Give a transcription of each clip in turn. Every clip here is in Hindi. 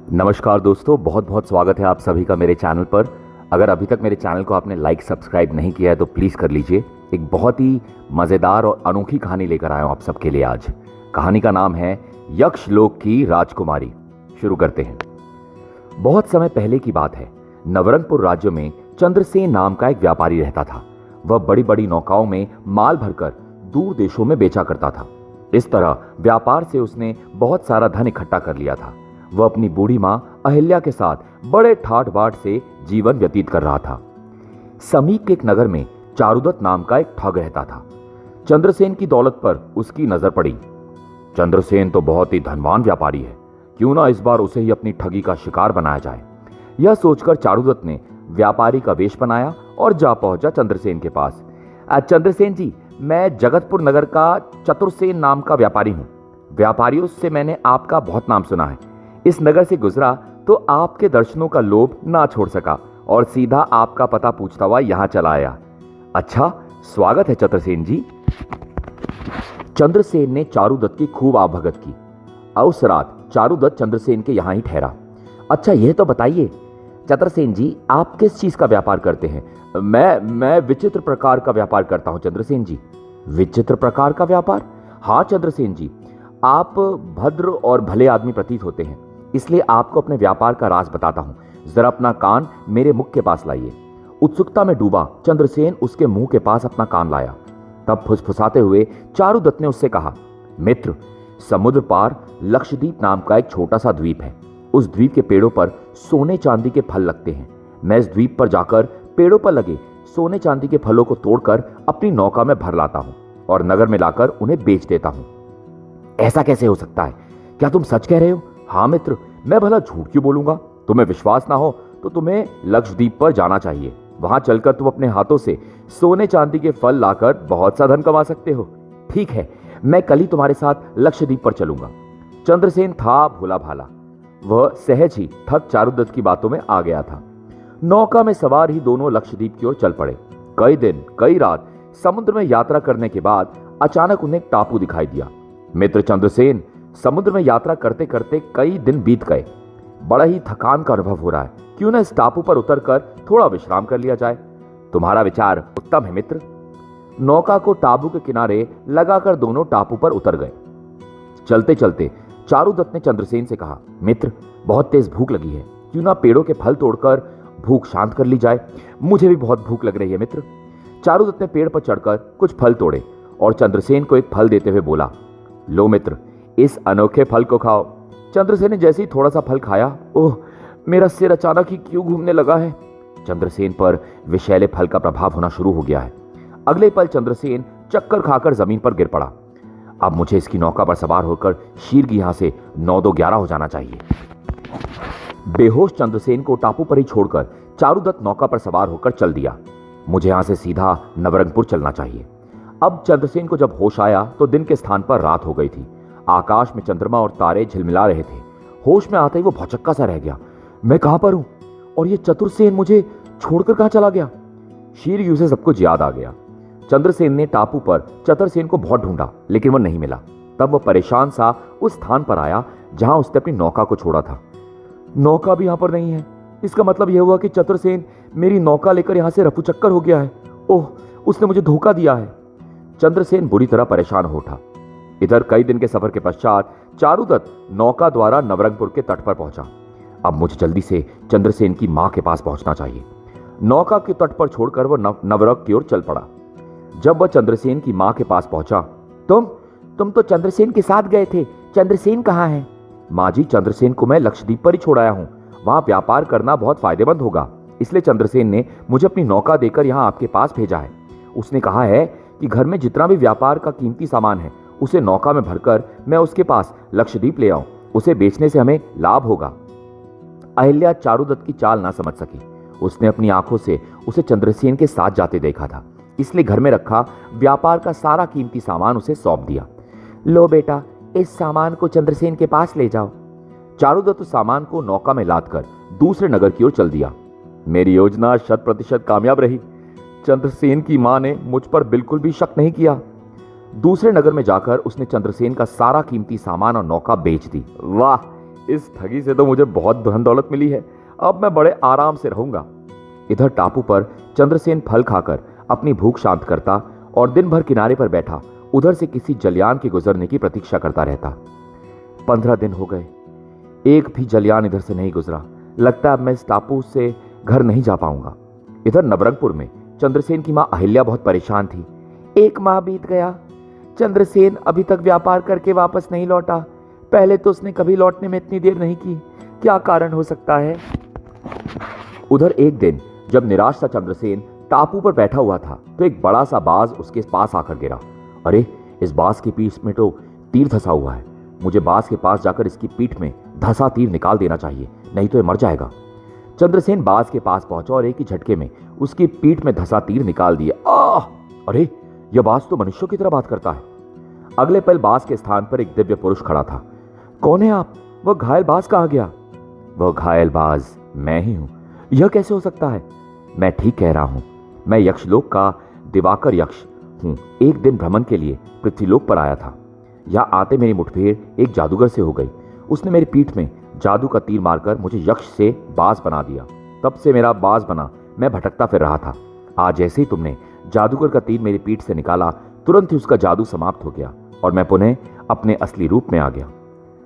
नमस्कार दोस्तों, बहुत बहुत स्वागत है आप सभी का मेरे चैनल पर। अगर अभी तक मेरे चैनल को आपने लाइक सब्सक्राइब नहीं किया है तो प्लीज़ कर लीजिए। एक बहुत ही मज़ेदार और अनोखी कहानी लेकर आया हूँ आप सबके लिए आज। कहानी का नाम है यक्ष लोक की राजकुमारी। शुरू करते हैं। बहुत समय पहले की बात है। नवरंगपुर राज्य में चंद्रसेन नाम का एक व्यापारी रहता था। वह बड़ी बड़ी नौकाओं में माल भरकर दूर देशों में बेचा करता था। इस तरह व्यापार से उसने बहुत सारा धन इकट्ठा कर लिया था। वह अपनी बूढ़ी मां अहिल्या के साथ बड़े ठाट बाट से जीवन व्यतीत कर रहा था। समीप के एक नगर में चारुदत्त नाम का एक ठग रहता था। चंद्रसेन की दौलत पर उसकी नजर पड़ी। चंद्रसेन तो बहुत ही धनवान व्यापारी है, क्यों ना इस बार उसे ही अपनी ठगी का शिकार बनाया जाए। यह सोचकर चारुदत्त ने व्यापारी का वेश बनाया और जा पहुंचा चंद्रसेन के पास। चंद्रसेन जी, मैं जगतपुर नगर का चतुरसेन नाम का व्यापारी हूं। व्यापारियों से मैंने आपका बहुत नाम सुना है। इस नगर से गुजरा तो आपके दर्शनों का लोभ ना छोड़ सका और सीधा आपका पता पूछता हुआ यहां चला आया। अच्छा, स्वागत है चतुरसेन जी। चंद्रसेन ने चारुदत्त की खूब आवभगत की। उस रात चारुदत्त चंद्रसेन के यहां ही ठहरा। अच्छा, यह तो बताइए चतुरसेन जी, आप किस चीज का व्यापार करते हैं? मैं विचित्र प्रकार का व्यापार करता हूं चंद्रसेन जी। विचित्र प्रकार का व्यापार? हाँ चंद्रसेन जी, आप भद्र और भले आदमी प्रतीत होते हैं, इसलिए आपको अपने व्यापार का राज बताता हूं। जरा अपना कान मेरे मुख के पास लाइए। उत्सुकता में डूबा चंद्रसेन उसके मुंह के पास अपना कान लाया। तब फुसफुसाते हुए चारुदत्त ने उससे कहा, मित्र, समुद्र पार लक्षद्वीप नाम का एक छोटा सा द्वीप है। उस द्वीप के पेड़ों पर सोने चांदी के फल लगते हैं। मैं इस द्वीप पर जाकर पेड़ों पर लगे सोने चांदी के फलों को तोड़कर अपनी नौका में भर लाता हूं और नगर में लाकर उन्हें बेच देता हूं। ऐसा कैसे हो सकता है? क्या तुम सच कह रहे हो? हाँ मित्र, मैं भला झूठ क्यों बोलूंगा? तुम्हें विश्वास ना हो तो तुम्हें लक्षद्वीप पर जाना चाहिए। वहां चलकर तुम अपने हाथों से सोने चांदी के फल लाकर बहुत सा धन कमा सकते हो। ठीक है, मैं कल ही तुम्हारे साथ लक्षद्वीप पर चलूंगा। चंद्रसेन था भोला भाला। वह सहज ही थक चारुदत्त की बातों में आ गया था। नौका में सवार ही दोनों लक्षद्वीप की ओर चल पड़े। कई दिन कई रात समुद्र में यात्रा करने के बाद अचानक उन्हें एक टापू दिखाई दिया। मित्र चंद्रसेन, समुद्र में यात्रा करते करते कई दिन बीत गए। बड़ा ही थकान का अनुभव हो रहा है, क्यों ना इस टापू पर उतरकर थोड़ा विश्राम कर लिया जाए? तुम्हारा विचार उत्तम है मित्र। नौका को टापू के किनारे लगाकर दोनों टापू पर उतर गए। चलते चलते चारुदत्त ने चंद्रसेन से कहा, मित्र, बहुत तेज भूख लगी है, क्यों ना पेड़ों के फल तोड़कर भूख शांत कर ली जाए? मुझे भी बहुत भूख लग रही है मित्र। चारुदत्त ने पेड़ पर चढ़कर कुछ फल तोड़े और चंद्रसेन को एक फल देते हुए बोला, लो मित्र, इस अनोखे फल को खाओ। चंद्रसेन ने जैसे ही थोड़ा सा फल खाया, ओह, मेरा सिर अचानक ही क्यों घूमने लगा है। चंद्रसेन पर विषैले फल का प्रभाव होना शुरू हो गया है। अगले पल चंद्रसेन चक्कर खाकर जमीन पर गिर पड़ा। अब मुझे इसकी नौका पर सवार होकर शीघ्र यहां से 9-2-11 हो जाना चाहिए। बेहोश चंद्रसेन को टापू पर ही छोड़कर चारुदत्त नौका पर सवार होकर चल दिया। मुझे यहां से सीधा नवरंगपुर चलना चाहिए। अब चंद्रसेन को जब होश आया तो दिन के स्थान पर रात हो गई थी। आकाश में चंद्रमा और तारे झिलमिला रहे थे। होश में आते ही वो भौचक्का सा रह गया। मैं कहां पर हूं और ये चतुरसेन मुझे छोड़कर कहां चला गया? शीघ्र उसे सब कुछ याद आ गया। चंद्रसेन ने टापू पर चतुरसेन को बहुत ढूंढा, लेकिन वह नहीं मिला। तब वह परेशान सा उस स्थान पर आया जहां उसने अपनी नौका को छोड़ा था। नौका भी यहां पर नहीं है। इसका मतलब यह हुआ कि चतुरसेन मेरी नौका लेकर यहां से रफूचक्कर हो गया है। ओह, उसने मुझे धोखा दिया है। चंद्रसेन बुरी तरह परेशान हो उठा। इधर कई दिन के सफर के पश्चात चारुदत्त नौका द्वारा नवरंगपुर के तट पर पहुंचा। अब मुझे जल्दी से चंद्रसेन की मां के पास पहुंचना चाहिए। नौका के तट पर छोड़कर वह नवरंग की ओर चल पड़ा। जब वह चंद्रसेन की मां के पास पहुंचा, तुम तो चंद्रसेन के साथ गए थे, चंद्रसेन कहाँ है? मां जी, चंद्रसेन को मैं लक्षद्वीप पर ही छोड़ आया हूं। वहां व्यापार करना बहुत फायदेमंद होगा, इसलिए चंद्रसेन ने मुझे अपनी नौका देकर यहां आपके पास भेजा है। उसने कहा है कि घर में जितना भी व्यापार का कीमती सामान है उसे नौका में भरकर मैं उसके पास लक्षद्वीप ले आऊं। उसे बेचने से हमें लाभ होगा। अहिल्या चारुदत्त की चाल ना समझ सकी। उसने अपनी आंखों से उसे चंद्रसेन के साथ जाते देखा था, इसलिए घर में रखा व्यापार का सारा कीमती सामान उसे सौंप दिया। लो बेटा, इस सामान को चंद्रसेन के पास ले जाओ। चारुदत्त उस सामान को नौका में लादकर दूसरे नगर की ओर चल दिया। मेरी योजना 100% कामयाब रही। चंद्रसेन की मां ने मुझ पर बिल्कुल भी शक नहीं किया। दूसरे नगर में जाकर उसने चंद्रसेन का सारा कीमती सामान और नौका बेच दी। वाह, इस ठगी से तो मुझे बहुत धन दौलत मिली है, अब मैं बड़े आराम से रहूंगा। इधर टापू पर चंद्रसेन फल खाकर अपनी भूख शांत करता और दिन भर किनारे पर बैठा उधर से किसी जलयान के गुजरने की प्रतीक्षा करता रहता। 15 दिन हो गए, एक भी जलयान इधर से नहीं गुजरा। लगता है अब मैं इस टापू से घर नहीं जा पाऊंगा। इधर नवरंगपुर में चंद्रसेन की मां अहिल्या बहुत परेशान थी। 1 माह बीत गया, चंद्रसेन अभी तक व्यापार करके वापस नहीं लौटा। पहले तो उसने कभी लौटने में इतनी देर नहीं की, क्या कारण हो सकता है? उधर एक दिन जब निराश सा चंद्रसेन टापू पर बैठा हुआ था तो एक बड़ा सा बाज उसके पास आकर गिरा। अरे, इस बाज की पीठ में तो तीर धंसा हुआ है। मुझे बाज के पास जाकर इसकी पीठ में धंसा तीर निकाल देना चाहिए, नहीं तो ये मर जाएगा। चंद्रसेन बाज के पास पहुंचा और एक ही झटके में उसकी पीठ में धंसा तीर निकाल दिया। आह! अरे, यह बाज तो मनुष्यों की तरह बात करता है। अगले पल बाज के स्थान पर एक दिव्य पुरुष खड़ा था। कौन है आप? वह घायल बाज कहां गया? वह घायल बाज मैं ही हूं। यह कैसे हो सकता है? मैं ठीक कह रहा हूं, मैं यक्षलोक का दिवाकर यक्ष हूं। एक दिन भ्रमण के लिए पृथ्वीलोक पर आया था। यहां आते मेरी मुठभेड़ एक जादूगर से हो गई। उसने मेरी पीठ में जादू का तीर मारकर मुझे यक्ष से बाज बना दिया। तब से मेरा बाज बना मैं भटकता फिर रहा था। आज जैसे ही तुमने जादूगर का तीर मेरी पीठ से निकाला, तुरंत ही उसका जादू समाप्त हो गया और मैं पुनः अपने असली रूप में आ गया।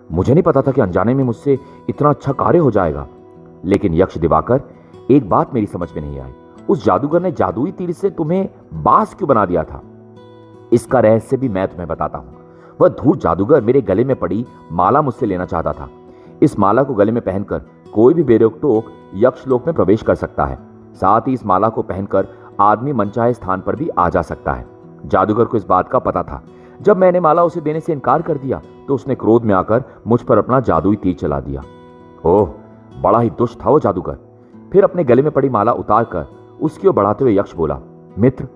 मुझे नहीं पता था कि अनजाने में मुझसे इतना अच्छा कार्य हो जाएगा। लेकिन यक्ष दिवाकर, एक बात मेरी समझ में नहीं आई। उस जादूगर ने जादुई तीर से तुम्हें बाज क्यों बना दिया था? इसका रहस्य भी मैं तुम्हें बताता हूं। वह धूर्त जादूगर मेरे गले में पड़ी माला मुझसे लेना चाहता था। इस माला को गले में पहनकर कोई भी बेरोक-टोक यक्षलोक में प्रवेश कर सकता है। साथ ही इस माला को पहनकर आदमी मनचाहे स्थान पर भी आ जा सकता है। जादूगर को इस बात का पता था। जब मैंने माला उसे देने से इनकार कर दिया तो उसने क्रोध में आकर मुझ पर अपना जादुई तीर चला दिया। ओह, बड़ा ही दुष्ट था वो जादूगर। फिर अपने गले में पड़ी माला उतारकर उसकी ओर बढ़ाते हुए यक्ष बोला, मित्र,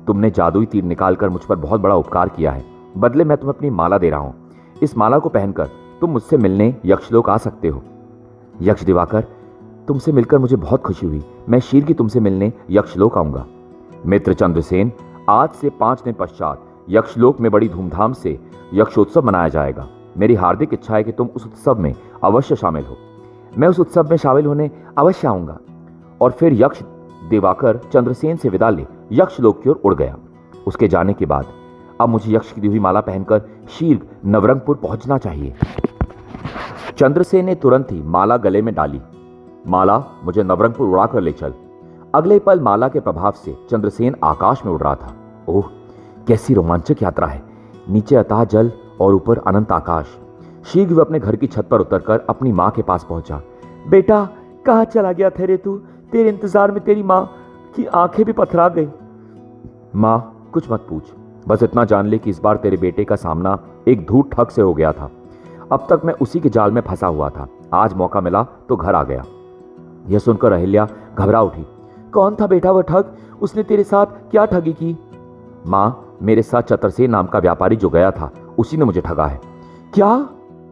तुमने जादुई तीर निकालकर मुझ पर बहुत बड़ा उपकार किया है। बदले मैं तुम्हें अपनी माला दे रहा हूं। इस माला को पहनकर तुम मुझसे मिलने यक्षलोक आ सकते हो। यक्ष दिवाकर, तुमसे मिलकर मुझे बहुत खुशी हुई। मैं शीघ्र ही तुमसे मिलने यक्षलोक आऊंगा। मित्र चंद्रसेन, आज से 5 दिन पश्चात यक्षलोक में बड़ी धूमधाम से यक्षोत्सव मनाया जाएगा। मेरी हार्दिक इच्छा है कि तुम उस उत्सव में अवश्य शामिल हो। मैं उस उत्सव में शामिल होने अवश्य आऊंगा। और फिर यक्ष दिवाकर चंद्रसेन से विदा ले यक्षलोक की ओर उड़ गया। उसके जाने के बाद अब मुझे यक्ष की दी हुई माला पहनकर शीघ्र नवरंगपुर पहुंचना चाहिए। चंद्रसेन ने तुरंत ही माला गले में डाली। माला, मुझे नवरंगपुर उड़ाकर ले चल। अगले पल माला के प्रभाव से चंद्रसेन आकाश में उड़ रहा था। ओह, कैसी रोमांचक यात्रा है। नीचे अथाह जल और ऊपर अनंत आकाश। शीघ्र वह अपने घर की छत पर उतरकर अपनी मां के पास पहुंचा। बेटा, कहां चला गया थे रे तू? तेरे इंतजार में तेरी मां की आंखें भी पथरा गई। मां, कुछ मत पूछ, बस इतना जान ले कि इस बार तेरे बेटे का सामना एक धूर्त ठग से हो गया था। अब तक मैं उसी के जाल में फंसा हुआ था। आज मौका मिला तो घर आ गया। यह सुनकर अहिल्या घबरा उठी। कौन था बेटा वह ठग? उसने तेरे साथ क्या ठगी की? मां, मेरे साथ चतुरसेन नाम का व्यापारी जो गया था, उसी ने मुझे ठगा है। क्या?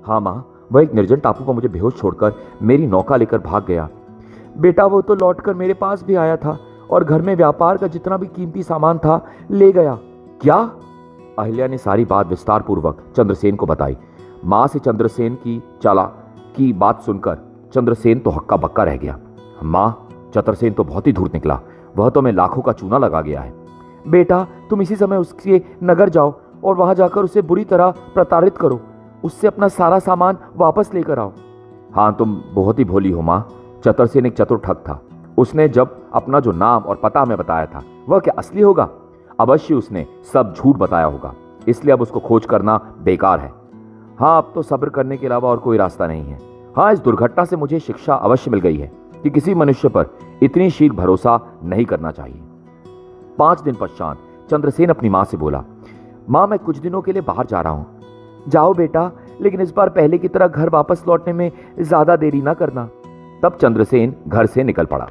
हाँ मां, वह एक निर्जन टापू पर मुझे बेहोश छोड़कर मेरी नौका लेकर भाग गया। बेटा, वो तो लौटकर मेरे पास भी आया था और घर में व्यापार का जितना भी कीमती सामान था ले गया। क्या? अहिल्या ने सारी बात विस्तार पूर्वक चंद्रसेन को बताई। मां से चंद्रसेन की की बात सुनकर चंद्रसेन तो हक्का बक्का रह गया। मां, चतुरसेन तो बहुत ही धूर्त निकला। वह तो मैं लाखों का चूना लगा गया है। बेटा, तुम इसी समय उसके नगर जाओ और वहां जाकर उसे बुरी तरह प्रताड़ित करो। उससे अपना सारा सामान वापस लेकर आओ। हाँ, तुम बहुत ही भोली हो मां। चतुरसेन एक चतुर ठग था। उसने जब अपना जो नाम और पता हमें बताया था, वह क्या असली होगा? अवश्य उसने सब झूठ बताया होगा, इसलिए अब उसको खोज करना बेकार है। हाँ, अब तो सब्र करने के अलावा और कोई रास्ता नहीं है। हाँ, इस दुर्घटना से मुझे शिक्षा अवश्य मिल गई है कि किसी मनुष्य पर इतनी शीघ्र भरोसा नहीं करना चाहिए। 5 दिन पश्चात चंद्रसेन अपनी मां से बोला, मां, मैं कुछ दिनों के लिए बाहर जा रहा हूं। जाओ बेटा, लेकिन इस बार पहले की तरह घर वापस लौटने में ज्यादा देरी ना करना। तब चंद्रसेन घर से निकल पड़ा।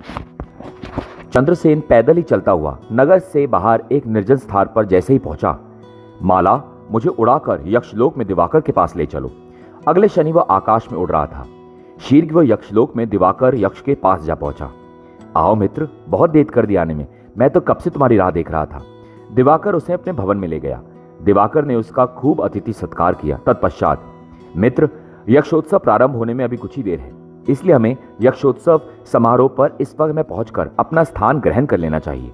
चंद्रसेन पैदल ही चलता हुआ नगर से बाहर एक निर्जन स्थान पर जैसे ही पहुंचा, माला, मुझे उड़ाकर यक्षलोक में दिवाकर के पास ले चलो। अगले शनि वह आकाश में उड़ रहा था। शीघ्र वह यक्षलोक में दिवाकर यक्ष के पास जा पहुंचा। आओ मित्र, बहुत देर कर दिया आने में। मैं तो कब से तुम्हारी राह देख रहा था। दिवाकर उसे अपने भवन में ले गया। दिवाकर ने उसका खूब अतिथि सत्कार किया। तत्पश्चात, मित्र, यक्षोत्सव प्रारंभ होने में अभी कुछ ही देर है, इसलिए हमें यक्षोत्सव समारोह पर इस वक्त में पहुंचकर अपना स्थान ग्रहण कर लेना चाहिए।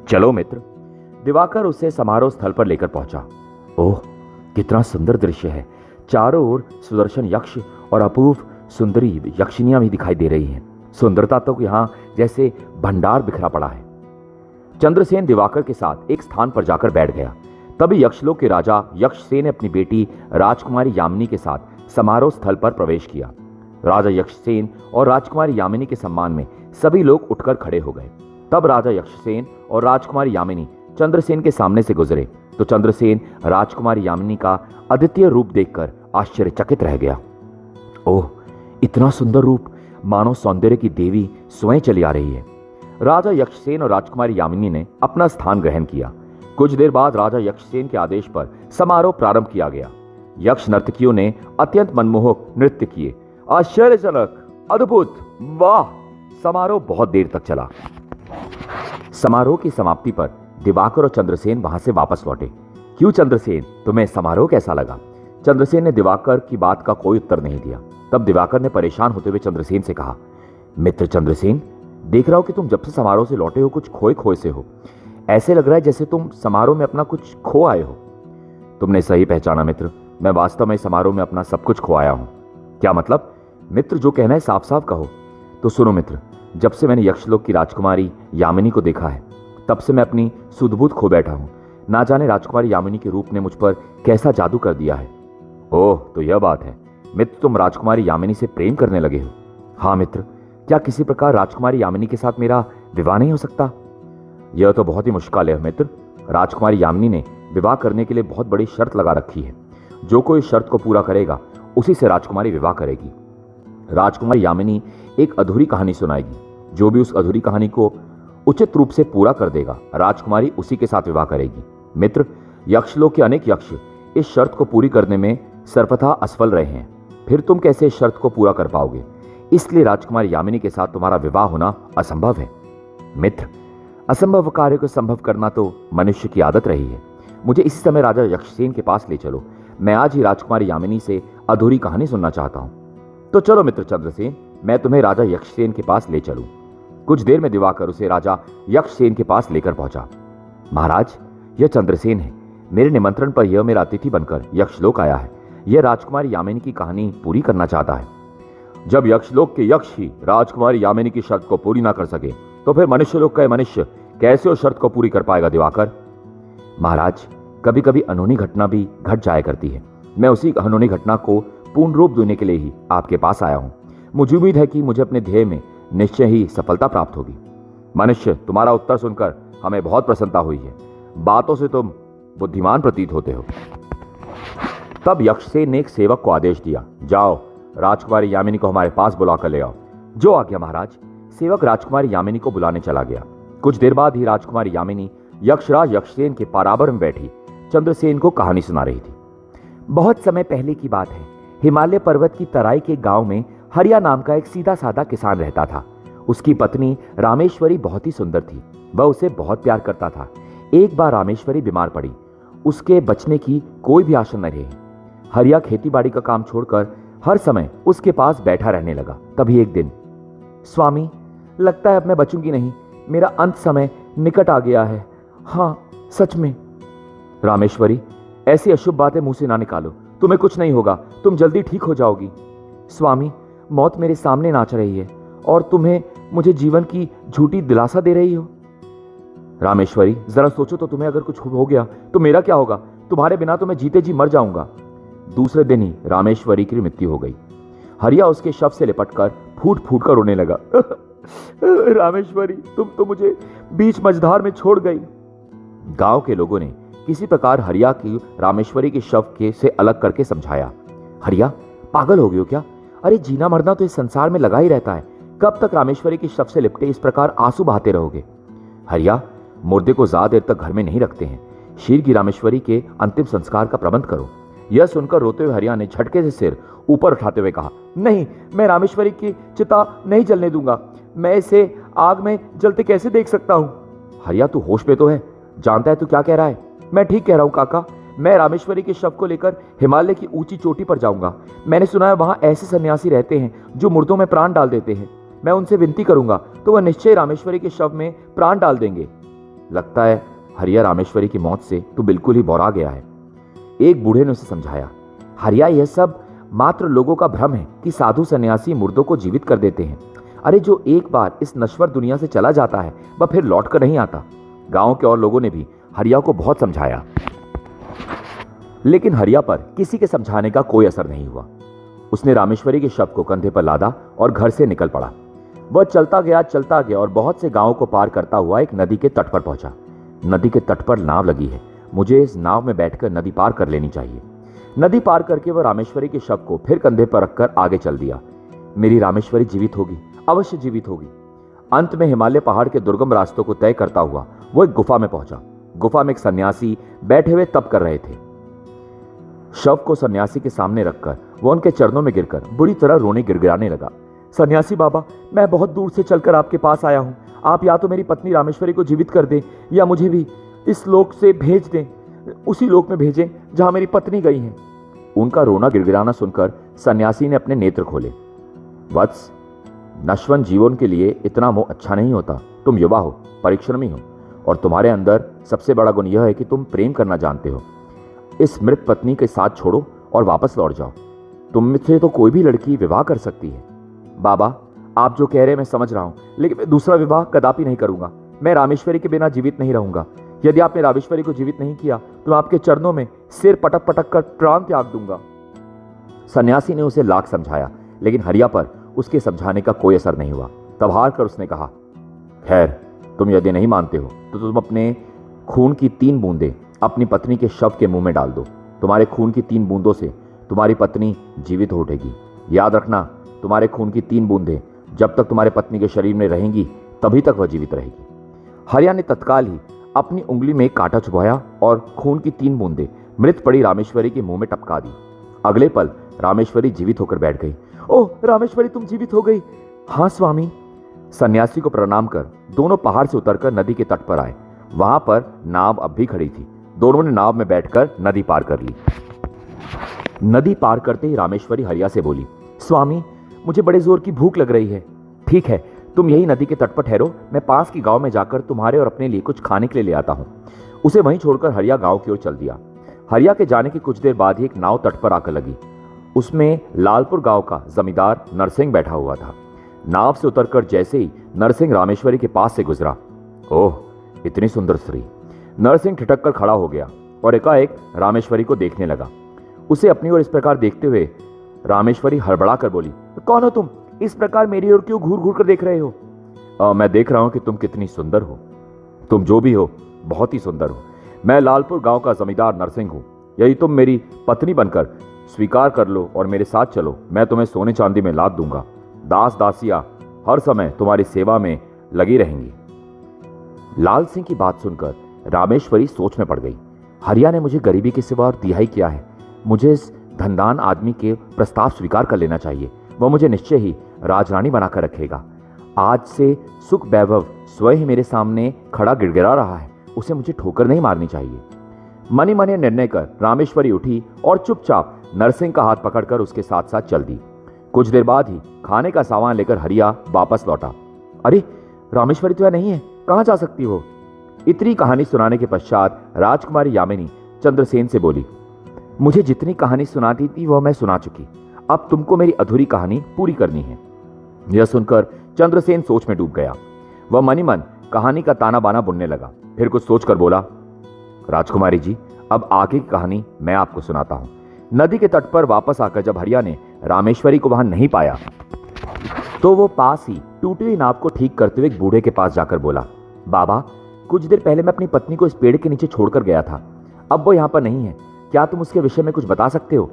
चलो मित्र। दिवाकर उसे समारोह स्थल पर लेकर पहुंचा। ओह, कितना सुंदर दृश्य है। चारों ओर सुदर्शन यक्ष और अपूर्व सुंदरी यक्षिनियां भी दिखाई दे रही हैं। सुंदरता तो यहां जैसे भंडार बिखरा पड़ा है। चंद्रसेन दिवाकर के साथ एक स्थान पर जाकर बैठ गया। तभी यक्षलोक के राजा यक्षसेन ने अपनी बेटी राजकुमारी यामिनी के साथ समारोह स्थल पर प्रवेश किया। राजा यक्षसेन और राजकुमारी यामिनी के सम्मान में सभी लोग उठकर खड़े हो गए। तब राजा यक्षसेन और राजकुमारी यामिनी चंद्रसेन के सामने से गुजरे तो चंद्रसेन राजकुमारी यामिनी का अद्वितीय रूप देखकर आश्चर्यचकित रह गया। ओह, इतना सुंदर रूप, मानो सौंदर्य की देवी स्वयं चली आ रही है। राजा यक्षसेन और राजकुमारी यामिनी ने अपना स्थान ग्रहण किया। कुछ देर बाद राजा यक्षसेन के आदेश पर समारोह प्रारंभ किया गया। यक्ष नर्तकियों ने अत्यंत मनमोहक नृत्य किए। आश्चर्यजनक, अद्भुत, वाह! समारोह बहुत देर तक चला। समारोह की समाप्ति पर दिवाकर और चंद्रसेन वहां से वापस लौटे। क्यों चंद्रसेन, तुम्हें समारोह कैसा लगा? चंद्रसेन ने दिवाकर की बात का कोई उत्तर नहीं दिया। तब दिवाकर ने परेशान होते हुए चंद्रसेन से कहा, मित्र चंद्रसेन, देख रहा हो कि तुम जब से समारोह से लौटे हो कुछ खोए खोए से हो। ऐसे लग रहा है जैसे तुम समारोह में अपना कुछ खो आए हो। तुमने सही पहचाना मित्र, मैं वास्तव में समारोह में अपना सब कुछ खो आया हूं। क्या मतलब? मित्र, जो कहना है साफ साफ कहो। तो सुनो मित्र, जब से मैंने यक्षलोक की राजकुमारी यामिनी को देखा है तब से मैं अपनी सुध-बुध खो बैठा हूं। ना जाने राजकुमारी यामिनी के रूप ने मुझ पर कैसा जादू कर दिया है। ओह, तो यह बात है मित्र, तुम राजकुमारी यामिनी से प्रेम करने लगे हो? हाँ मित्र, क्या किसी प्रकार राजकुमारी यामिनी के साथ मेरा विवाह नहीं हो सकता? यह तो बहुत ही मुश्किल है मित्र। राजकुमारी यामिनी ने विवाह करने के लिए बहुत बड़ी शर्त लगा रखी है। जो कोई शर्त को पूरा करेगा उसी से राजकुमारी विवाह करेगी। राजकुमारी यामिनी एक अधूरी कहानी सुनाएगी। जो भी उस अधूरी कहानी को उचित रूप से पूरा कर देगा, राजकुमारी उसी के साथ विवाह करेगी। मित्र, यक्षलोक के अनेक यक्ष इस शर्त को पूरी करने में सर्वथा असफल रहे हैं। फिर तुम कैसे इस शर्त को पूरा कर पाओगे? इसलिए राजकुमारी यामिनी के साथ तुम्हारा विवाह होना असंभव है। मित्र, असंभव कार्य को संभव करना तो मनुष्य की आदत रही है। मुझे इसी समय राजा यक्षसेन के पास ले चलो। मैं आज ही राजकुमारी यामिनी से अधूरी कहानी सुनना चाहता हूं। तो चलो मित्र चंद्रसेन, मैं तुम्हें राजा यक्षसेन के पास ले चलूं। कुछ देर में दिवाकर उसे राजा यक्षसेन के पास लेकर पहुंचा। महाराज, यह चंद्रसेन है। मेरे निमंत्रण पर यह मेरा अतिथि बनकर यक्षलोक आया है। यह राजकुमारी यामिनी की कहानी पूरी करना चाहता है। जब यक्षलोक के यक्ष ही राजकुमारी यामिनी की शर्त को पूरी ना कर सके तो फिर मनुष्यलोक का मनुष्य कैसे उस शर्त को पूरी कर पाएगा दिवाकर? महाराज, कभी कभी अनहोनी घटना भी घट जाया करती है। मैं उसी अनहोनी घटना को पूर्ण रूप देने के लिए ही आपके पास आया हूं। मुझे उम्मीद है कि मुझे अपने ध्येय में निश्चय ही सफलता प्राप्त होगी। मनुष्य, तुम्हारा उत्तर सुनकर हमें बहुत प्रसन्नता हुई है। बातों से तुम बुद्धिमान प्रतीत होते हो। तब यक्षसेन ने एक सेवक को आदेश दिया, जाओ राजकुमारी यामिनी को हमारे पास बुलाकर ले आओ। जो आज्ञा महाराज। सेवक राजकुमारी यामिनी को बुलाने चला गया। कुछ देर बाद ही राजकुमारी यामिनी यक्षराज यक्षसेन के पारावर में बैठी चंद्रसेन को कहानी सुना रही थी। बहुत समय पहले की बात है। हिमालय पर्वत की तराई के गांव में हरिया नाम का एक सीधा साधा किसान रहता था। उसकी पत्नी रामेश्वरी बहुत ही सुंदर थी। वह उसे बहुत प्यार करता था। एक बार रामेश्वरी बीमार पड़ी। उसके बचने की कोई भी आशा न रही। हरिया खेतीबाड़ी का काम छोड़कर हर समय उसके पास बैठा रहने लगा। तभी एक दिन, स्वामी, लगता है अब मैं बचूंगी नहीं। मेरा अंत समय निकट आ गया है। हाँ, सच में। रामेश्वरी, ऐसी अशुभ बातें मुंह से ना निकालो। तुम्हें कुछ नहीं होगा, तुम जल्दी ठीक हो जाओगी। स्वामी, मौत मेरे सामने नाच रही है और तुम्हें मुझे जीवन की झूठी दिलासा दे रही हो। रामेश्वरी, जरा सोचो तो, तुम्हें अगर कुछ हो गया तो मेरा क्या होगा? तुम्हारे बिना तो मैं जीते जी मर जाऊंगा। दूसरे दिन ही रामेश्वरी की मृत्यु हो गई। हरिया उसके शव से लिपटकर फूट फूट कर रोने लगा। रामेश्वरी, तुम तो मुझे बीच मझधार में छोड़ गई। गांव के लोगों ने किसी प्रकार हरिया की रामेश्वरी के शव के से अलग करके समझाया। हरिया, पागल हो गई हो क्या? अरे जीना मरना तो इस संसार में लगा ही रहता है। कब तक रामेश्वरी के शव से लिपटे इस प्रकार आंसू बहाते रहोगे? हरिया, मुर्दे को ज्यादा देर तक घर में नहीं रखते हैं। शीघ्र की रामेश्वरी के अंतिम संस्कार का प्रबंध करो। यह सुनकर रोते हुए हरिया ने झटके से सिर ऊपर उठाते हुए कहा, नहीं, मैं रामेश्वरी की चिता नहीं जलने दूंगा। मैं इसे आग में जलते कैसे देख सकता हूं? हरिया, तू होश में तो है? जानता है तू क्या कह रहा है? मैं ठीक कह रहा हूं काका। मैं रामेश्वरी के शव को लेकर हिमालय की ऊंची चोटी पर जाऊंगा। मैंने सुना है वहां ऐसे सन्यासी रहते हैं जो मुर्दों में प्राण डाल देते हैं। मैं उनसे विनती करूंगा तो वह निश्चय रामेश्वरी के शव में प्राण डाल देंगे। लगता है हरिया, रामेश्वरी की मौत से तू बिल्कुल ही बौरा गया है। एक बूढ़े ने उसे समझाया। हरिया, यह सब मात्र लोगों का भ्रम है कि साधु सन्यासी मुर्दों को जीवित कर देते हैं। अरे जो एक बार इस नश्वर दुनिया से चला जाता है वह फिर लौट कर नहीं आता। गांव के और लोगों ने भी हरिया को बहुत समझाया, लेकिन हरिया पर किसी के समझाने का कोई असर नहीं हुआ। उसने रामेश्वरी के शव को कंधे पर लादा और घर से निकल पड़ा। वह चलता गया और बहुत से गांवों को पार करता हुआ एक नदी के तट पर पहुंचा। नदी के तट पर नाव लगी है, मुझे इस नाव में बैठकर नदी पार कर लेनी चाहिए। नदी पार करके वह रामेश्वरी के शव को फिर कंधे पर रखकर आगे चल दिया। मेरी रामेश्वरी जीवित होगी, अवश्य जीवित होगी। अंत में हिमालय पहाड़ के दुर्गम रास्तों को तय करता हुआ वो एक गुफा में पहुंचा। गुफा में एक सन्यासी बैठे हुए तप कर रहे थे। शव को सन्यासी के सामने रखकर वो उनके चरणों में गिरकर बुरी तरह रोने गिड़गिड़ाने लगा। सन्यासी बाबा, मैं बहुत दूर से चलकर आपके पास आया हूं। आप या तो मेरी पत्नी रामेश्वरी को जीवित कर दें या मुझे भी इस लोक से भेज दें, उसी लोक में भेजें जहां मेरी पत्नी गई है। उनका रोना गिड़गिड़ाना सुनकर सन्यासी ने अपने नेत्र खोले। वत्स, नश्वन जीवन के लिए इतना मोह अच्छा नहीं होता। तुम युवा हो, परिश्रमी हो, और तुम्हारे अंदर सबसे बड़ा गुण यह है कि तुम प्रेम करना जानते हो। इस मृत पत्नी के साथ छोड़ो और वापस लौट जाओ। तुम में से तो कोई भी लड़की विवाह कर सकती है। बाबा, आप जो कह रहे हैं मैं समझ रहा हूं, लेकिन मैं दूसरा विवाह कदापि नहीं करूंगा। मैं रामेश्वरी के बिना जीवित नहीं रहूंगा। यदि आपने रामेश्वरी को जीवित नहीं किया तो मैं आपके चरणों में सिर पटक पटक कर प्राण त्याग दूंगा। सन्यासी ने उसे लाख समझाया, लेकिन हरिया पर उसके समझाने का कोई असर नहीं हुआ। तब हार कर उसने कहा, खैर, तुम यदि नहीं मानते हो तो तुम अपने खून की 3 बूंदें अपनी पत्नी के शव के मुंह में डाल दो। तुम्हारे खून की 3 बूंदों से तुम्हारी पत्नी जीवित हो उठेगी। याद रखना, तुम्हारे खून की 3 बूंदें जब तक तुम्हारे पत्नी के शरीर में रहेंगी तभी तक वह जीवित रहेगी। हरिया ने तत्काल ही अपनी उंगली में कांटा चुभाया और खून की 3 बूंदें मृत पड़ी रामेश्वरी के मुंह में टपका दी। अगले पल रामेश्वरी जीवित होकर बैठ गई। ओह रामेश्वरी, तुम जीवित हो गई। हाँ स्वामी। सन्यासी को प्रणाम कर दोनों पहाड़ से उतरकर नदी के तट पर आए। वहां पर नाव अब भी खड़ी थी। दोनों ने नाव में बैठकर नदी पार कर ली। नदी पार करते ही रामेश्वरी हरिया से बोली, स्वामी, मुझे बड़े जोर की भूख लग रही है। ठीक है, तुम यही नदी के तट पर ठहरो, मैं पास की गांव में जाकर तुम्हारे और अपने लिए कुछ खाने के लिए ले आता हूं। उसे वहीं छोड़कर हरिया गांव की ओर चल दिया। हरिया के जाने की कुछ देर बाद ही एक नाव तट पर आकर लगी। उसमें लालपुर गांव का जमींदार नरसिंह बैठा हुआ था। नाव से उतरकर जैसे ही नरसिंह रामेश्वरी के पास से गुजरा, ओह इतनी सुंदर स्त्री। नरसिंह ठिठक कर खड़ा हो गया और एकाएक रामेश्वरी को देखने लगा। उसे अपनी ओर इस प्रकार देखते हुए रामेश्वरी हड़बड़ा कर बोली, कौन हो तुम? इस प्रकार मेरी ओर क्यों घूर घूर कर देख रहे हो? मैं देख रहा हूं कि तुम कितनी सुंदर हो। तुम जो भी हो, बहुत ही सुंदर हो। मैं लालपुर गांव का जमींदार नरसिंह हूं। यदि तुम मेरी पत्नी बनकर स्वीकार कर लो और मेरे साथ चलो, मैं तुम्हें सोने चांदी में लाद दूंगा। दास दासियां हर समय तुम्हारी सेवा में लगी रहेंगी। लाल सिंह की बात सुनकर रामेश्वरी सोच में पड़ गई। हरिया ने मुझे गरीबी के सिवा और दिहाई किया है। मुझे इस धनदान आदमी के प्रस्ताव स्वीकार कर लेना चाहिए। वह मुझे निश्चय ही राजरानी बनाकर रखेगा। आज से सुख वैभव स्वयं ही मेरे सामने खड़ा गिड़गिड़ा रहा है। उसे मुझे ठोकर नहीं मारनी चाहिए। मनी मन निर्णय कर रामेश्वरी उठी और चुपचाप नरसिंह का हाथ पकड़कर उसके साथ साथ चल दी। कुछ देर बाद ही खाने का सामान लेकर हरिया वापस लौटा। अरे रामेश्वरी तो यह नहीं है, कहां जा सकती हो? इतनी कहानी सुनाने के पश्चात राजकुमारी यामिनी चंद्रसेन से बोली, मुझे जितनी कहानी सुनाती थी वह मैं सुना चुकी। अब तुमको मेरी अधूरी कहानी पूरी करनी है। यह सुनकर चंद्रसेन सोच में डूब गया। वह मनी मन कहानी का ताना बाना बुनने लगा। फिर कुछ सोचकर बोला, राजकुमारी जी, अब आगे की कहानी मैं आपको सुनाता हूं। नदी के तट पर वापस आकर जब हरिया ने रामेश्वरी को वहां नहीं पाया तो वो पास ही टूटी हुई नाव को ठीक करते हुए एक बूढ़े के पास जाकर बोला, बाबा, कुछ देर पहले मैं अपनी पत्नी को इस पेड़ के नीचे छोड़कर गया था। अब वो यहाँ पर नहीं है। क्या तुम उसके विषय में कुछ बता सकते हो?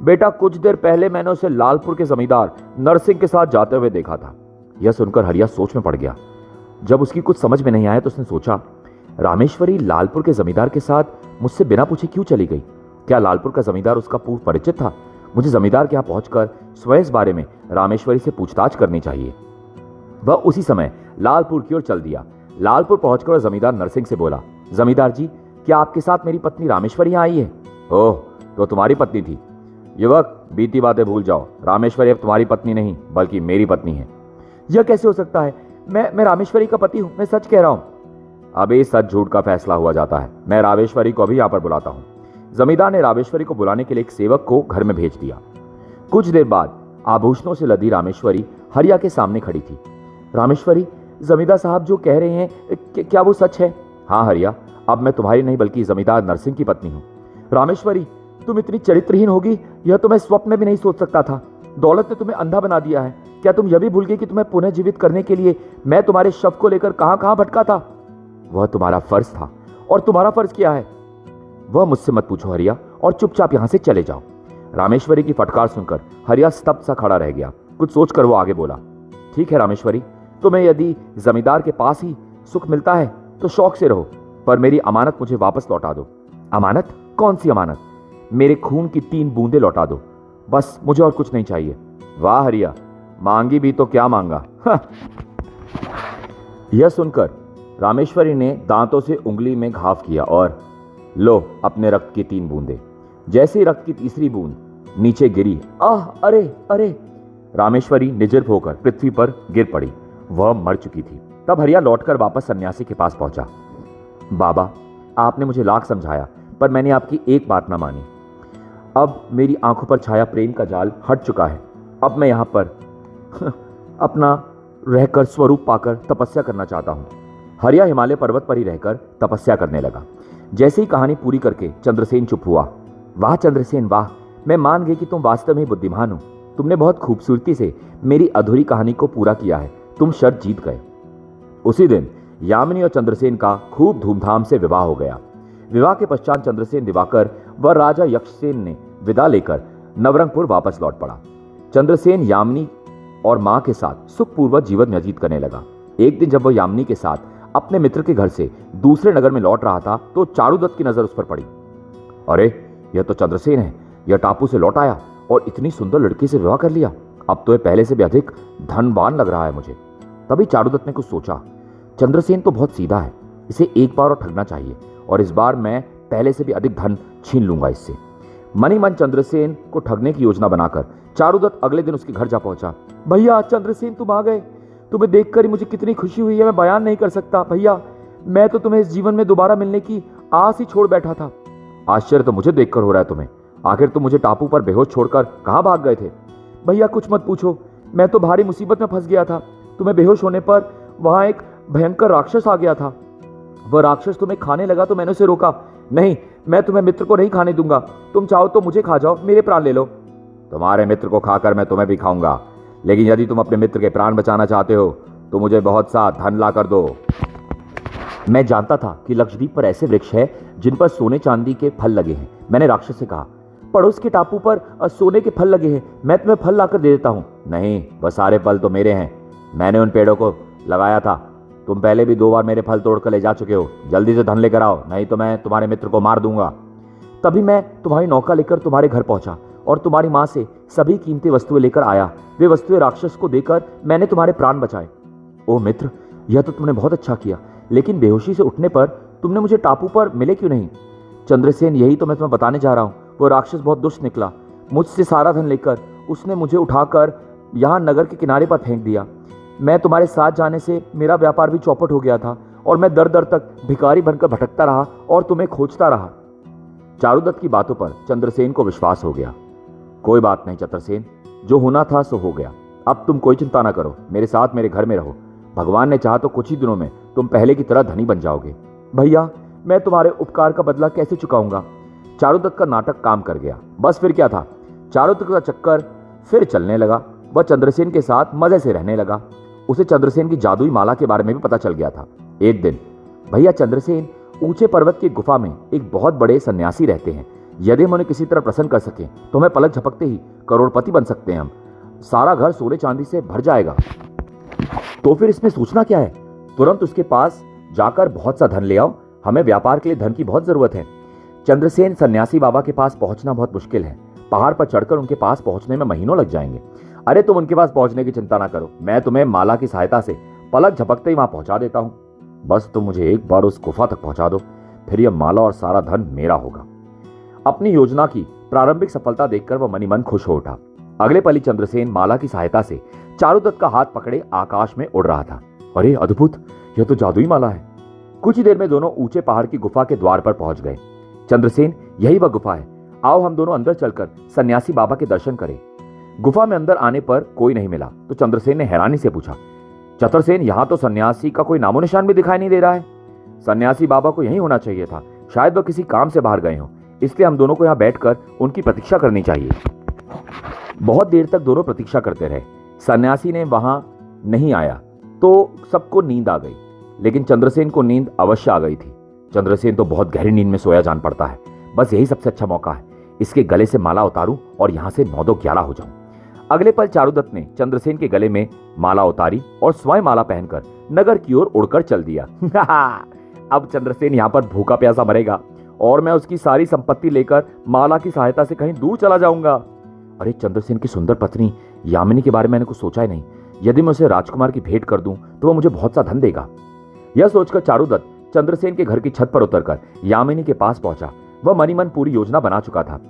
बेटा, कुछ देर पहले मैंने उसे लालपुर के जमींदार नरसिंह के साथ जाते हुए देखा था। यह सुनकर हरिया सोच में पड़ गया। जब उसकी कुछ समझ में नहीं आया तो उसने सोचा, रामेश्वरी लालपुर के जमींदार के साथ मुझसे बिना पूछे क्यों चली गई? क्या लालपुर का जमींदार उसका पूर्व परिचित था? मुझे जमींदार के यहाँ पहुंचकर स्वयं इस बारे में रामेश्वरी से पूछताछ करनी चाहिए। वह उसी समय लालपुर की ओर चल दिया। लालपुर पहुंचकर जमींदार नरसिंह से बोला, जमींदार जी, क्या आपके साथ मेरी पत्नी रामेश्वरी यहाँ आई है? ओह, तो तुम्हारी पत्नी थी। युवक, बीती बातें भूल जाओ। रामेश्वरी अब तुम्हारी पत्नी नहीं बल्कि मेरी पत्नी है। यह कैसे हो सकता है? मैं रामेश्वरी का पति हूं, मैं सच कह रहा हूं। अभी सच झूठ का फैसला हुआ जाता है। मैं रामेश्वरी को अभी यहां पर बुलाता हूं। जमींदार ने रामेश्वरी को बुलाने के लिए एक सेवक को घर में भेज दिया। कुछ देर बाद आभूषणों से लदी रामेश्वरी हरिया के सामने खड़ी थी। रामेश्वरी, जमींदार साहब जो कह रहे हैं क्या वो सच है? हाँ हरिया, अब मैं तुम्हारी नहीं बल्कि जमींदार नरसिंह की पत्नी हूँ। रामेश्वरी, तुम इतनी चरित्रहीन होगी यह तो मैं स्वप्न में भी नहीं सोच सकता था। दौलत ने तुम्हें अंधा बना दिया है। क्या तुम यह भी भूल गई कि तुम्हें पुनः जीवित करने के लिए मैं तुम्हारे शव को लेकर कहां कहां भटका था? वह तुम्हारा फर्ज था। और तुम्हारा फर्ज क्या है? वह मुझसे मत पूछो हरिया, और चुपचाप यहां से चले जाओ। रामेश्वरी की फटकार सुनकर हरिया स्तब्ध सा खड़ा रह गया। कुछ सोचकर वो आगे बोला, ठीक है रामेश्वरी, तुम्हें यदि जमींदार के पास ही सुख मिलता है तो शौक से रहो, पर मेरी अमानत मुझे वापस लौटा दो। अमानत? कौन सी अमानत? मेरे खून की 3 बूंदें लौटा दो, बस, मुझे और कुछ नहीं चाहिए। वाह हरिया, मांगी भी तो क्या मांगा। यह सुनकर रामेश्वरी ने दांतों से उंगली में घाव किया और लो अपने रक्त की 3 बूंदें। जैसे ही रक्त की तीसरी बूंद नीचे गिरी, आह, अरे अरे! रामेश्वरी निर्जीव होकर पृथ्वी पर गिर पड़ी। वह मर चुकी थी। तब हरिया लौटकर वापस सन्यासी के पास पहुंचा। बाबा, आपने मुझे लाख समझाया पर मैंने आपकी एक बात ना मानी। अब मेरी आंखों पर छाया प्रेम का जाल हट चुका है। अब मैं यहां पर अपना रहकर स्वरूप पाकर तपस्या करना चाहता हूं। हरिया हिमालय पर्वत पर ही रहकर तपस्या करने लगा। जैसे ही कहानी पूरी करके चंद्रसेन चुप हुआ। वाह चंद्रसेन वाह, मैं मान गई कि तुम वास्तव में बुद्धिमान हो। तुमने बहुत खूबसूरती से मेरी अधूरी कहानी को पूरा किया है। तुम शर्त जीत गए। उसी दिन यामिनी और चंद्रसेन का खूब धूमधाम से विवाह हो गया। विवाह के पश्चात चंद्रसेन दिवाकर व राजा यक्षसेन ने विदा लेकर नवरंगपुर वापस लौट पड़ा। चंद्रसेन यामिनी और मां के साथ सुखपूर्वक जीवन व्यतीत करने लगा। एक दिन जब वह यामिनी के साथ अपने मित्र के घर से दूसरे नगर में लौट रहा था तो चारुदत्त की नजर उस पर पड़ी। अरे, यह तो चंद्रसेन है। यह टापू से लौट आया और इतनी सुंदर लड़की से विवाह कर लिया। अब तो यह पहले से भी अधिक धनवान लग रहा है मुझे। तभी चारुदत्त ने कुछ सोचा, चंद्रसेन तो बहुत सीधा है, इसे एक बार और ठगना चाहिए और इस बार मैं पहले से भी अधिक धन छीन लूंगा इससे। मनी मन चंद्रसेन को ठगने की योजना बनाकर चारुदत्त अगले दिन उसके घर जा पहुंचा। भैया चंद्रसेन, तुम आ गए। तुम्हें देखकर ही मुझे कितनी खुशी हुई है, मैं बयान नहीं कर सकता। भैया, मैं तो तुम्हें इस जीवन में दोबारा मिलने की आस ही छोड़ बैठा था। आश्चर्य तो मुझे देखकर हो रहा है तुम्हें। आखिर तुम मुझे टापू पर बेहोश छोड़कर कहां भाग गए थे? भैया कुछ मत पूछो, मैं तो भारी मुसीबत में फंस गया था। तुम्हें बेहोश होने पर वहां एक भयंकर राक्षस आ गया था। वह राक्षस तुम्हें खाने लगा तो मैंने उसे रोका। नहीं, मैं तुम्हें मित्र को नहीं खाने दूंगा। तुम चाहो तो मुझे खा जाओ, मेरे प्राण ले लो। तुम्हारे मित्र को खाकर मैं तुम्हें भी खाऊंगा, लेकिन यदि तुम अपने मित्र के प्राण बचाना चाहते हो तो मुझे बहुत सा धन ला कर दो। मैं जानता था कि लक्षद्वीप पर ऐसे वृक्ष है जिन पर सोने चांदी के फल लगे हैं। मैंने राक्षस से कहा, पड़ोस के टापू पर सोने के फल लगे हैं, मैं तुम्हें फल लाकर दे देता हूं। नहीं, वह सारे फल तो मेरे हैं। मैंने उन पेड़ों को लगाया था। तुम पहले भी 2 बार मेरे फल तोड़कर ले जा चुके हो। जल्दी से धन लेकर आओ, नहीं तो मैं तुम्हारे मित्र को मार दूंगा। तभी मैं तुम्हारी नौका लेकर तुम्हारे घर पहुंचा और तुम्हारी मां से सभी कीमती वस्तुएं लेकर आया। वे वस्तुएं राक्षस को देकर मैंने तुम्हारे प्राण बचाए। ओ मित्र, यह तो तुमने बहुत अच्छा किया, लेकिन बेहोशी से उठने पर तुमने मुझे टापू पर मिले क्यों नहीं? चंद्रसेन, यही तो मैं तुम्हें बताने जा रहा हूं। वो राक्षस बहुत दुष्ट निकला। मुझसे सारा धन लेकर उसने मुझे उठाकर यहां नगर के किनारे पर फेंक दिया। मैं तुम्हारे साथ जाने से मेरा व्यापार भी चौपट हो गया था और मैं दर दर तक भिखारी बनकर भटकता रहा और तुम्हें खोजता रहा। चारुदत्त की बातों पर चंद्रसेन को विश्वास हो गया। कोई बात नहीं चतुरसेन, जो होना था सो हो गया। अब तुम कोई चिंता ना करो, मेरे साथ मेरे घर में रहो। भगवान ने चाहा तो कुछ ही दिनों में तुम पहले की तरह धनी बन जाओगे। भैया, मैं तुम्हारे उपकार का बदला कैसे चुकाऊंगा? चारुदत्त का नाटक काम कर गया। बस फिर क्या था, चारुदत्त का चक्कर फिर चलने लगा। वह चंद्रसेन के साथ मजे से रहने लगा। उसे चंद्रसेन की जादुई माला के बारे में भी पता चल गया था। एक दिन, भैया चंद्रसेन, ऊंचे पर्वत की गुफा में एक बहुत बड़े सन्यासी रहते हैं। यदि हम उन्हें किसी तरह प्रसन्न कर सकें तो हमें पलक झपकते ही करोड़पति बन सकते हैं। हम सारा घर सोने चांदी से भर जाएगा। तो फिर इसमें सोचना क्या है? तुरंत उसके पास जाकर बहुत सा धन ले आओ। हमें व्यापार के लिए धन की बहुत जरूरत है। चंद्रसेन, सन्यासी बाबा के पास पहुंचना बहुत मुश्किल है। पहाड़ पर चढ़कर उनके पास पहुंचने में महीनों लग जाएंगे। अरे तुम उनके पास पहुंचने की चिंता ना करो, मैं तुम्हें माला की सहायता से पलक झपकते ही वहां पहुंचा देता हूं। बस तुम मुझे एक बार उस गुफा तक पहुंचा दो, फिर यह माला और सारा धन मेरा होगा। अपनी योजना की प्रारंभिक सफलता देखकर वह मनी मन खुश हो उठा। अगले पल ही चंद्रसेन माला की सहायता से चारुदत्त का हाथ पकड़े आकाश में उड़ रहा था। अरे अद्भुत, यह तो जादुई माला है। कुछ ही देर में दोनों ऊंचे पहाड़ की गुफा के द्वार पर पहुंच गए। चंद्रसेन, यही वह गुफा है, आओ हम दोनों अंदर चलकर सन्यासी बाबा के दर्शन करें। गुफा में अंदर आने पर कोई नहीं मिला तो चंद्रसेन ने हैरानी से पूछा, चतुरसेन, यहां तो सन्यासी का कोई नामो निशान भी दिखाई नहीं दे रहा है। सन्यासी बाबा को यहीं होना चाहिए था, शायद वह किसी काम से बाहर गए हों, इसलिए हम दोनों को यहाँ बैठकर उनकी प्रतीक्षा करनी चाहिए। बहुत देर तक दोनों प्रतीक्षा करते रहे। सन्यासी ने वहां नहीं आया तो सबको नींद आ गई, लेकिन चंद्रसेन को नींद अवश्य आ गई थी। चंद्रसेन तो बहुत गहरी नींद में सोया जान पड़ता है। बस यही सबसे अच्छा मौका है, इसके गले से माला उतारूं और यहां से 9-2-11 हो जाऊं। अगले पल चारुदत्त ने चंद्रसेन के गले में माला उतारी और स्वयं माला पहनकर नगर की ओर उड़कर चल दिया। अब चंद्रसेन यहां पर भूखा प्यासा मरेगा और मैं उसकी सारी संपत्ति लेकर माला की सहायता से कहीं दूर चला जाऊंगा। अरे, चंद्रसेन की सुंदर पत्नी यामिनी के बारे में मैंने कुछ सोचा ही नहीं। यदि मैं उसे राजकुमार की भेंट कर दूं तो वह मुझे बहुत सा धन देगा। यह सोचकर चारुदत्त चंद्रसेन के घर की छत पर उतरकर यामिनी के पास पहुंचा। वह मनी मन पूरी योजना बना चुका था।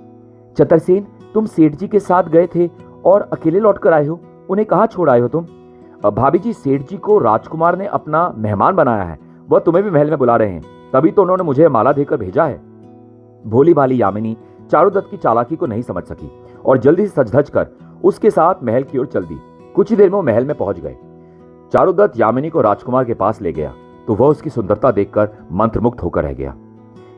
चतुरसेन, तुम सेठ जी के साथ गए थे और अकेले लौट कर आए हो, उन्हें कहाँ छोड़ आए हो तुम? भाभी जी, सेठ जी को राजकुमार ने अपना मेहमान बनाया है, वह तुम्हें भी महल में बुला रहे हैं, तभी तो उन्होंने मुझे माला देकर भेजा है। भोली भाली यामिनी चारुदत्त की चालाकी को नहीं समझ सकी और जल्दी से सज धज कर उसके साथ महल की ओर चल दी। कुछ ही देर में वो महल में पहुंच गए। चारुदत्त यामिनी को राजकुमार के पास ले गया तो वह उसकी सुंदरता देखकर मंत्रमुग्ध होकर रह गया।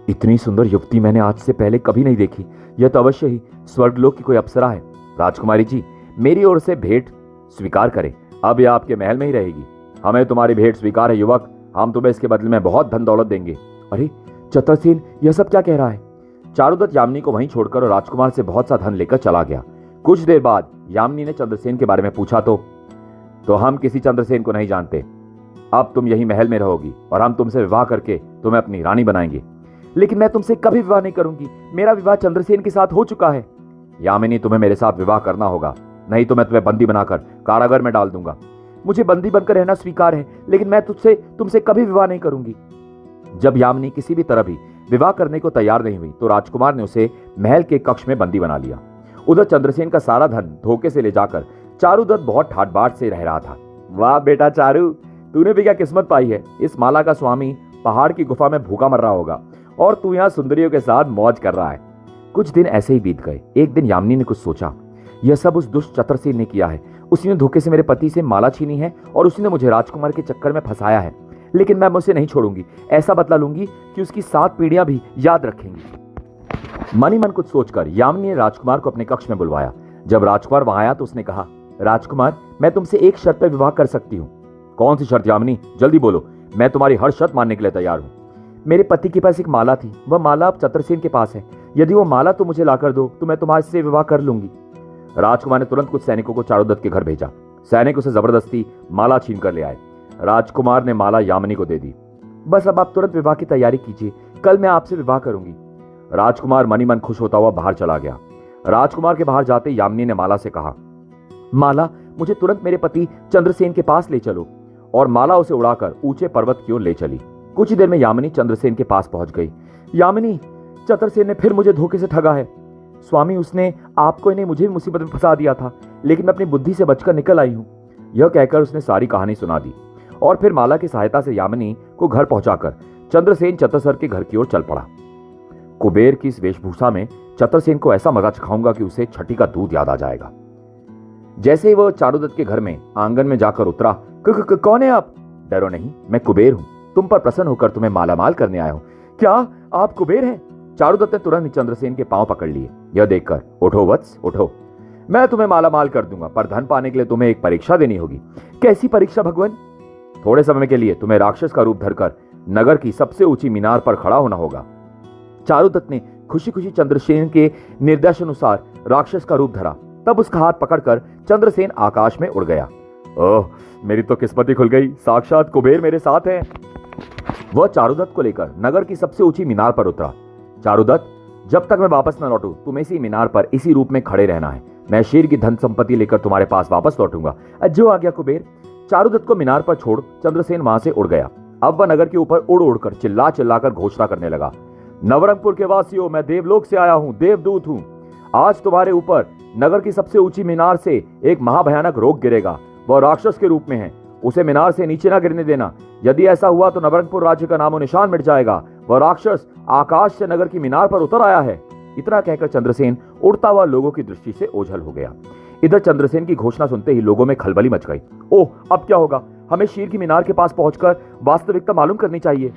इतनी सुंदर युवती मैंने आज से पहले कभी नहीं देखी, यह तो अवश्य ही स्वर्गलोक की कोई अप्सरा है। राजकुमारी जी, मेरी ओर से भेंट स्वीकार करें, अब यह आपके महल में ही रहेगी। हमें तुम्हारी भेंट स्वीकार है युवक, हम तुम्हें इसके बदले में बहुत धन दौलत देंगे। अरे चतुरसेन, यह सब क्या कह रहा है? चारुदत्त यामिनी को वहीं छोड़कर और राजकुमार से बहुत सा धन लेकर चला गया। कुछ देर बाद यामिनी ने चंद्रसेन के बारे में पूछा तो हम किसी चंद्रसेन को नहीं जानते। अब तुम यही महल में रहोगी और हम तुमसे विवाह करके तुम्हें अपनी रानी बनाएंगे। लेकिन मैं तुमसे कभी विवाह नहीं करूंगी, मेरा विवाह चंद्रसेन के साथ हो चुका है। यामिनी, तुम्हें मेरे साथ विवाह करना होगा, नहीं तो मैं तुम्हें बंदी बनाकर कारागार में डाल दूंगा। मुझे बंदी बनकर रहना स्वीकार है, लेकिन मैं तुमसे कभी विवाह नहीं करूंगी। जब यामिनी किसी भी तरह भी विवाह करने को तैयार नहीं हुई तो राजकुमार ने उसे महल के कक्ष में बंदी बना लिया। उधर चंद्रसेन का सारा धन धोखे से ले जाकर चारुदत्त बहुत ठाट बाट से रह रहा था। वाह बेटा चारू, तूने भी क्या किस्मत पाई है। इस माला का स्वामी पहाड़ की गुफा में भूखा मर रहा होगा और तू यहाँ सुंदरियों के साथ मौज कर रहा है। कुछ दिन ऐसे ही बीत गए। एक दिन यामिनी ने कुछ सोचा, यह सब उस दुष्ट चतुरसेन ने किया है। उसी ने धोखे से मेरे पति से माला छीनी है और उसी ने मुझे राजकुमार के चक्कर में फंसाया है, लेकिन मैं उसे नहीं छोड़ूंगी। ऐसा बदला लूंगी कि उसकी 7 पीढ़ियां भी याद रखेंगी। मनी मन कुछ सोचकर यामिनी ने राजकुमार को अपने कक्ष में बुलवाया। जब राजकुमार वहां आया तो उसने कहा, राजकुमार, मैं तुमसे एक शर्त पर विवाह कर सकती हूँ। कौन सी शर्त यामिनी, जल्दी बोलो, मैं तुम्हारी हर शर्त मानने के लिए तैयार हूँ। मेरे पति के पास एक माला थी, वह माला अब चतुरसेन के पास है। यदि वो माला तुम मुझे लाकर दो तो मैं तुम्हारे से विवाह कर लूंगी। राजकुमार ने तुरंत कुछ सैनिकों को चारुदत्त के घर भेजा। सैनिक उसे जबरदस्ती माला छीन कर ले आए। राजकुमार ने माला यामिनी को दे दी। बस अब आप तुरंत विवाह की तैयारी कीजिए, कल मैं आपसे विवाह करूंगी। राजकुमार मनी मन खुश होता हुआ बाहर चला गया। राजकुमार के बाहर जाते यामिनी ने माला से कहा, माला, मुझे तुरंत मेरे पति चंद्रसेन के पास ले चलो। और माला उसे उड़ाकर ऊंचे पर्वत की ओर ले चली। कुछ ही देर में यामिनी चंद्रसेन के पास पहुंच गई। यामिनी, चतुरसेन ने फिर मुझे धोखे से ठगा है। स्वामी, उसने आपको नहीं मुझे मुसीबत में फंसा दिया था, लेकिन मैं अपनी बुद्धि से बचकर निकल आई हूं। यह कहकर उसने सारी कहानी सुना दी और फिर माला की सहायता से यामिनी को घर पहुंचाकर चंद्रसेन चतुरसर के घर की ओर चल पड़ा। कुबेर की इस वेशभूषा में चतुरसेन को ऐसा मजा चखाऊंगा कि उसे छठी का दूध याद आ जाएगा। जैसे ही वह चारुदत्त के घर में आंगन में जाकर उतरा, कौन है आप? डरो नहीं, मैं कुबेर हूं, तुम पर प्रसन्न होकर तुम्हें मालामाल करने आया हूं। क्या आप कुबेर हैं? चारुदत्त ने तुरंत चंद्रसेन के पांव पकड़ लिए। यह देखकर, उठो वत्स, उठो, मैं तुम्हें मालामाल कर दूंगा, पर धन पाने के लिए तुम्हें एक परीक्षा देनी होगी। कैसी परीक्षा भगवान? थोड़े समय के लिए तुम्हें राक्षस का रूप धरकर नगर की सबसे ऊंची मीनार पर खड़ा होना होगा। चारुदत्त ने खुशी खुशी चंद्रसेन के निर्देशानुसार राक्षस का रूप धरा। तब उसका हाथ पकड़कर चंद्रसेन आकाश में उड़ गया। ओह, मेरी तो किस्मत ही खुल गई, साक्षात कुबेर मेरे साथ है। वह चारुदत्त को लेकर नगर की सबसे ऊंची मीनार पर उतरा। चारुदत्त, जब तक मैं वापस न लौटूं तुम इसी मीनार पर इसी रूप में खड़े रहना है। मैं शेर की धन संपत्ति लेकर तुम्हारे पास वापस लौटूंगा। जो आ गया कुबेर। चारुदत्त को मीनार पर छोड़ चंद्रसेन वहां से उड़ गया। अब वह नगर के ऊपर उड़ उड़कर चिल्ला चिल्लाकर घोषणा करने लगा, नवरंगपुर के वासियों, मैं देवलोक से आया हूं, देवदूत हूं। आज तुम्हारे ऊपर नगर की सबसे ऊंची मीनार से एक महाभयानक रोग गिरेगा। वह राक्षस के रूप में है, उसे मीनार से नीचे ना गिरने देना। यदि ऐसा हुआ तो नवरंगपुर राज्य का नामो निशान मिट जाएगा। वह राक्षस आकाश से नगर की मीनार पर उतर आया है। इतना कहकर चंद्रसेन उड़ता हुआ लोगों की दृष्टि से ओझल हो गया। इधर चंद्रसेन की घोषणा सुनते ही लोगों में खलबली मच गई। ओह, अब क्या होगा? हमें शीर की मीनार के पास पहुंचकर वास्तविकता मालूम करनी चाहिए।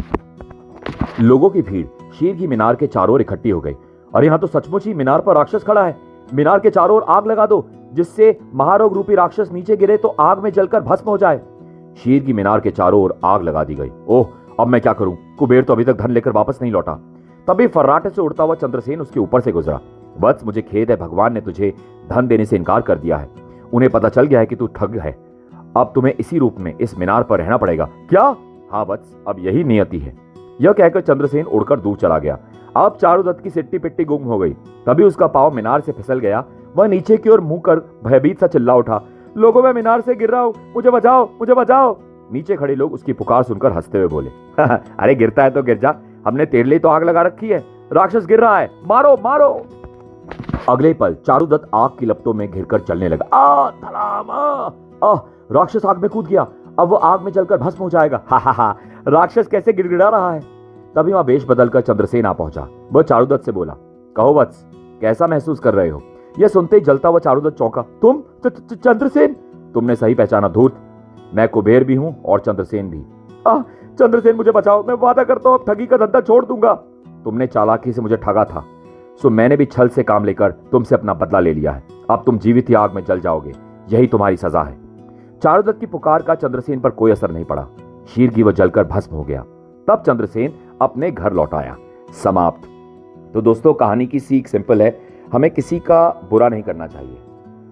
लोगों की भीड़ शीर की मीनार के चारों ओर इकट्ठी हो गई। और यहां तो सचमुच ही मीनार पर राक्षस खड़ा है। मीनार के चारों ओर आग लगा दो, जिससे महारोग रूपी राक्षस नीचे गिरे तो आग में जलकर भस्म हो जाए। शीर की मीनार के चारों ओर आग लगा दी गई। ओह, अब मैं क्या करूं? कुबेर तो अभी तक धन लेकर वापस नहीं लौटा। तभी फर्राटे से उड़ता हुआ चंद्रसेन उसके ऊपर से गुजरा। वत्स, मुझे खेद है, भगवान ने तुझे धन देने से इनकार कर दिया है। उन्हें पता चल गया है कि तू ठग है। अब तुम्हें इसी रूप में इस मीनार पर रहना पड़ेगा। क्या? हाँ वत्स, अब यही नियति है। यह कहकर चंद्रसेन उड़कर दूर चला गया। अब चारुदत्त की सिट्टी पिट्टी गुम हो गई। तभी उसका पांव मीनार से फिसल गया। वह नीचे की ओर मुंह कर भयभीत सा चिल्ला उठा, लोगों, मैं मीनार से गिर रहा हूं, मुझे बचाओ, मुझे बचाओ। नीचे खड़े लोग उसकी पुकार सुनकर हंसते हुए बोले, अरे गिरता है तो गिर जा, हमने तेरे लिए तो आग लगा रखी है। राक्षस गिर रहा है, मारो मारो। अगले पल चारुदत्त आग की लपटों में घिरकर चलने लगा। धड़ाम! राक्षस आग में कूद गया। अब वो आग में जलकर भस्म हो जाएगा। हा, राक्षस कैसे गिड़गिड़ा रहा है। तभी वहां वेश बदलकर चंद्रसेन आ पहुंचा। वह चारुदत्त से बोला, कहो वत्स, कैसा महसूस कर रहे हो? यह सुनते ही जलता हुआ चारुदत्त चौंका। तुम चंद्रसेन? तुमने सही पहचाना धूर्त, मैं कुबेर भी हूं और चंद्रसेन भी। चंद्रसेन, मुझे बचाओ, मैं वादा करता हूं अब ठगी का धंधा छोड़ दूंगा। तुमने चालाकी से मुझे ठगा था, सो मैंने भी छल से काम लेकर तुमसे अपना बदला ले लिया है। अब तुम जीवित ही आग में जल जाओगे, यही तुम्हारी सजा है। चारुदत्त की पुकार का चंद्रसेन पर कोई असर नहीं पड़ा। शीर की वह जलकर भस्म हो गया। तब चंद्रसेन अपने घर लौट आया। समाप्त। तो दोस्तों, कहानी की सीख सिंपल है, हमें किसी का बुरा नहीं करना चाहिए।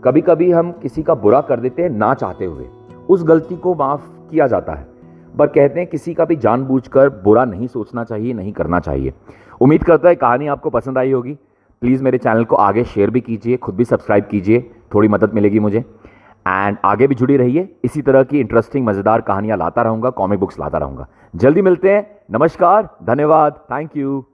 कभी कभी हम किसी का बुरा कर देते हैं ना चाहते हुए, उस गलती को माफ किया जाता है। पर कहते हैं किसी का भी जानबूझकर बुरा नहीं सोचना चाहिए, नहीं करना चाहिए। उम्मीद करता है कहानी आपको पसंद आई होगी। प्लीज़ मेरे चैनल को आगे शेयर भी कीजिए, खुद भी सब्सक्राइब कीजिए, थोड़ी मदद मिलेगी मुझे। एंड आगे भी जुड़ी रहिए, इसी तरह की इंटरेस्टिंग मज़ेदार कहानियाँ लाता रहूँगा, कॉमिक बुक्स लाता रहूँगा। जल्दी मिलते हैं। नमस्कार, धन्यवाद, थैंक यू।